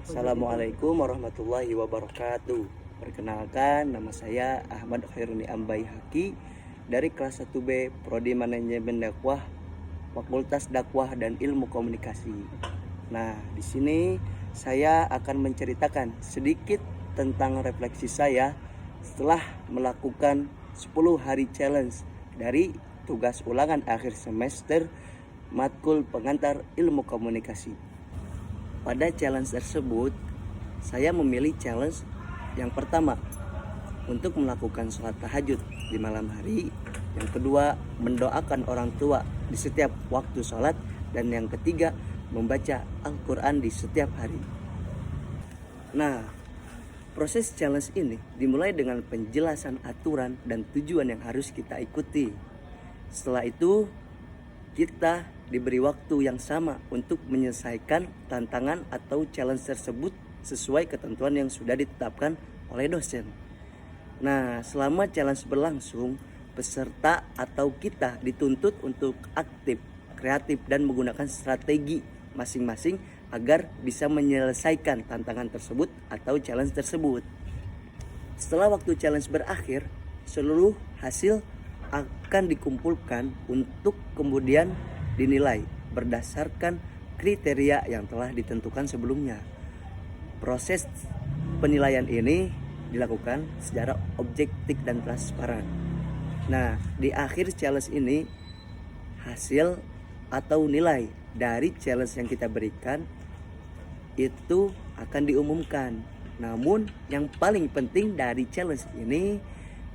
Assalamualaikum warahmatullahi wabarakatuh. Perkenalkan, nama saya Ahmad Khairuni Ambai Haki dari kelas 1B Prodi Manajemen Dakwah, Fakultas Dakwah dan Ilmu Komunikasi. Nah, di sini saya akan menceritakan sedikit tentang refleksi saya setelah melakukan 10 hari challenge dari tugas ulangan akhir semester matkul pengantar ilmu komunikasi. Pada challenge tersebut, saya memilih challenge yang pertama untuk melakukan sholat tahajud di malam hari. Yang kedua, mendoakan orang tua di setiap waktu sholat. Dan yang ketiga, membaca Al-Quran di setiap hari. Nah, proses challenge ini dimulai dengan penjelasan aturan dan tujuan yang harus kita ikuti. Setelah itu, kita diberi waktu yang sama untuk menyelesaikan tantangan atau challenge tersebut sesuai ketentuan yang sudah ditetapkan oleh dosen. Nah, selama challenge berlangsung, peserta atau kita dituntut untuk aktif, kreatif, dan menggunakan strategi masing-masing agar bisa menyelesaikan tantangan tersebut atau challenge tersebut. Setelah waktu challenge berakhir, seluruh hasil akan dikumpulkan untuk kemudian dinilai berdasarkan kriteria yang telah ditentukan sebelumnya. Proses penilaian ini dilakukan secara objektif dan transparan. Nah, di akhir challenge ini, hasil atau nilai dari challenge yang kita berikan itu akan diumumkan. Namun yang paling penting dari challenge ini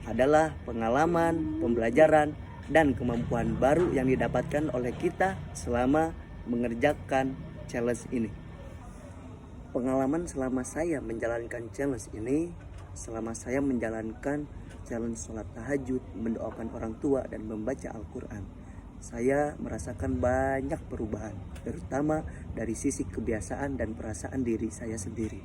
adalah pengalaman, pembelajaran, dan kemampuan baru yang didapatkan oleh kita selama mengerjakan challenge ini. Pengalaman selama saya menjalankan challenge ini, selama saya menjalankan challenge sholat tahajud, mendoakan orang tua, dan membaca Al-Quran, saya merasakan banyak perubahan, terutama dari sisi kebiasaan dan perasaan diri saya sendiri.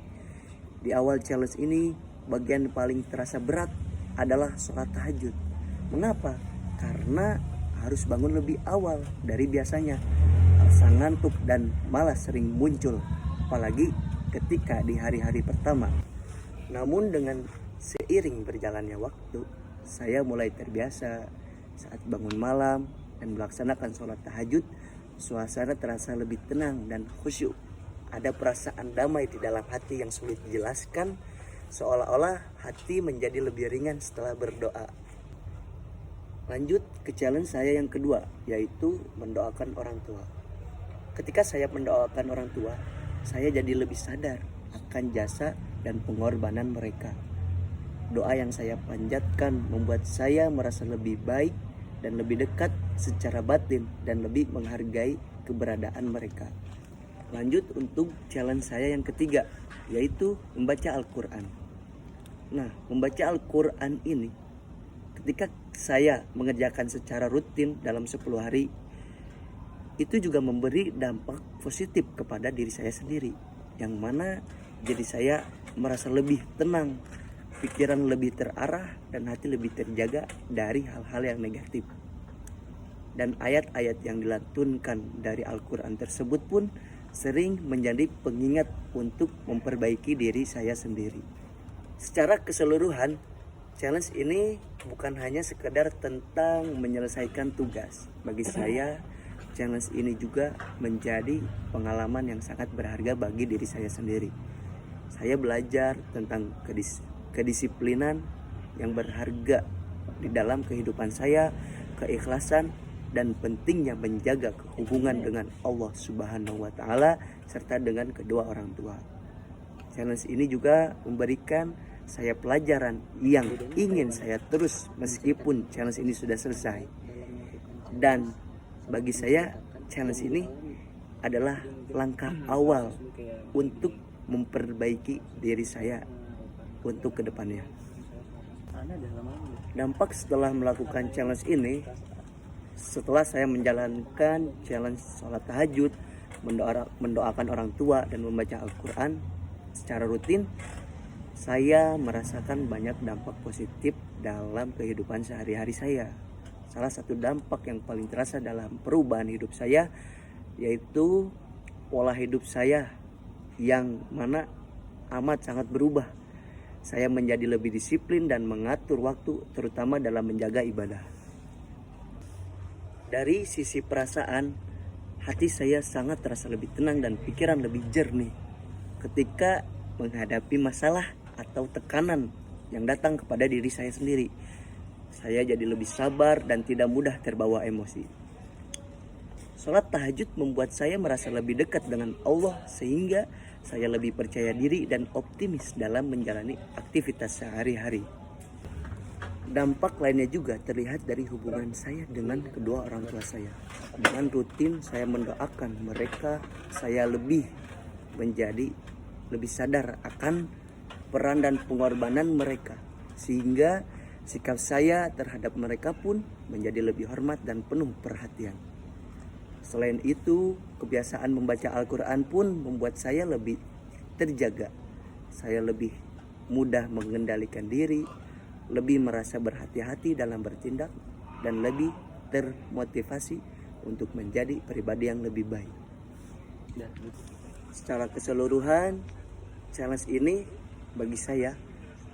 Di awal challenge ini, bagian paling terasa berat adalah sholat tahajud. Mengapa? Karena harus bangun lebih awal dari biasanya. Rasa ngantuk dan malas sering muncul, apalagi ketika di hari-hari pertama. Namun dengan seiring berjalannya waktu, saya mulai terbiasa. Saat bangun malam dan melaksanakan sholat tahajud, suasana terasa lebih tenang dan khusyuk. Ada perasaan damai di dalam hati yang sulit dijelaskan, seolah-olah hati menjadi lebih ringan setelah berdoa. Lanjut ke challenge saya yang kedua, yaitu mendoakan orang tua. Ketika saya mendoakan orang tua, saya jadi lebih sadar akan jasa dan pengorbanan mereka. Doa yang saya panjatkan membuat saya merasa lebih baik dan lebih dekat secara batin dan lebih menghargai keberadaan mereka. Lanjut untuk challenge saya yang ketiga, yaitu membaca Al-Quran. Nah, membaca Al-Quran ini ketika saya mengerjakan secara rutin dalam 10 hari, itu juga memberi dampak positif kepada diri saya sendiri, yang mana jadi saya merasa lebih tenang, pikiran lebih terarah, dan hati lebih terjaga dari hal-hal yang negatif. Dan ayat-ayat yang dilantunkan dari Al-Quran tersebut pun sering menjadi pengingat untuk memperbaiki diri saya sendiri. Secara keseluruhan, challenge ini bukan hanya sekedar tentang menyelesaikan tugas. Bagi saya, challenge ini juga menjadi pengalaman yang sangat berharga bagi diri saya sendiri. Saya belajar tentang kedisiplinan yang berharga di dalam kehidupan saya, keikhlasan, dan pentingnya menjaga hubungan dengan Allah Subhanahu wa Ta'ala serta dengan kedua orang tua. Challenge ini juga memberikan saya pelajaran yang ingin saya terus meskipun challenge ini sudah selesai. Dan bagi saya, challenge ini adalah langkah awal untuk memperbaiki diri saya untuk kedepannya. Dampak setelah melakukan challenge ini, setelah saya menjalankan challenge sholat tahajud, mendoakan orang tua, dan membaca Al-Quran secara rutin, saya merasakan banyak dampak positif dalam kehidupan sehari-hari saya. Salah satu dampak yang paling terasa dalam perubahan hidup saya yaitu pola hidup saya yang mana amat sangat berubah. Saya menjadi lebih disiplin dan mengatur waktu, terutama dalam menjaga ibadah. Dari sisi perasaan, hati saya sangat terasa lebih tenang dan pikiran lebih jernih ketika menghadapi masalah atau tekanan yang datang kepada diri saya sendiri. Saya jadi lebih sabar dan tidak mudah terbawa emosi. Salat tahajud membuat saya merasa lebih dekat dengan Allah, sehingga saya lebih percaya diri dan optimis dalam menjalani aktivitas sehari-hari. Dampak lainnya juga terlihat dari hubungan saya dengan kedua orang tua saya. Dengan rutin saya mendoakan mereka, saya lebih sadar akan peran dan pengorbanan mereka, sehingga sikap saya terhadap mereka pun menjadi lebih hormat dan penuh perhatian. Selain itu, kebiasaan membaca Al-Quran pun membuat saya lebih terjaga. Saya lebih mudah mengendalikan diri, lebih merasa berhati-hati dalam bertindak, dan lebih termotivasi untuk menjadi pribadi yang lebih baik. Dan secara keseluruhan, challenge ini bagi saya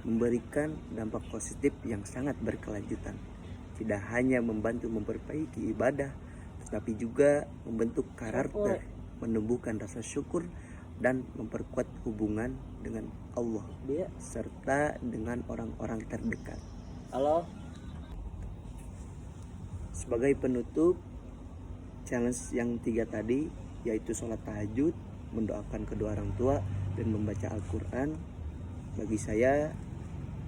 memberikan dampak positif yang sangat berkelanjutan. Tidak hanya membantu memperbaiki ibadah, tetapi juga membentuk karakter, menumbuhkan rasa syukur, dan memperkuat hubungan dengan Allah serta dengan orang-orang terdekat. Halo. Sebagai penutup, challenge yang 3 tadi, yaitu sholat tahajud, mendoakan kedua orang tua, dan membaca Al-Quran. Bagi saya,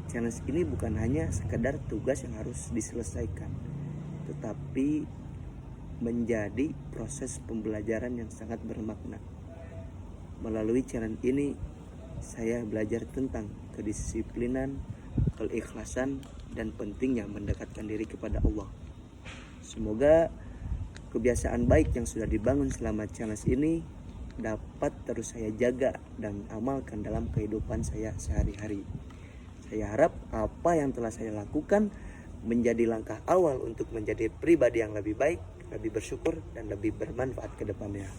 challenge ini bukan hanya sekedar tugas yang harus diselesaikan, tetapi menjadi proses pembelajaran yang sangat bermakna. Melalui challenge ini, saya belajar tentang kedisiplinan, keikhlasan, dan pentingnya mendekatkan diri kepada Allah. Semoga kebiasaan baik yang sudah dibangun selama challenge ini dapat terus saya jaga dan amalkan dalam kehidupan saya sehari-hari. Saya harap apa yang telah saya lakukan menjadi langkah awal untuk menjadi pribadi yang lebih baik, lebih bersyukur, dan lebih bermanfaat ke depannya.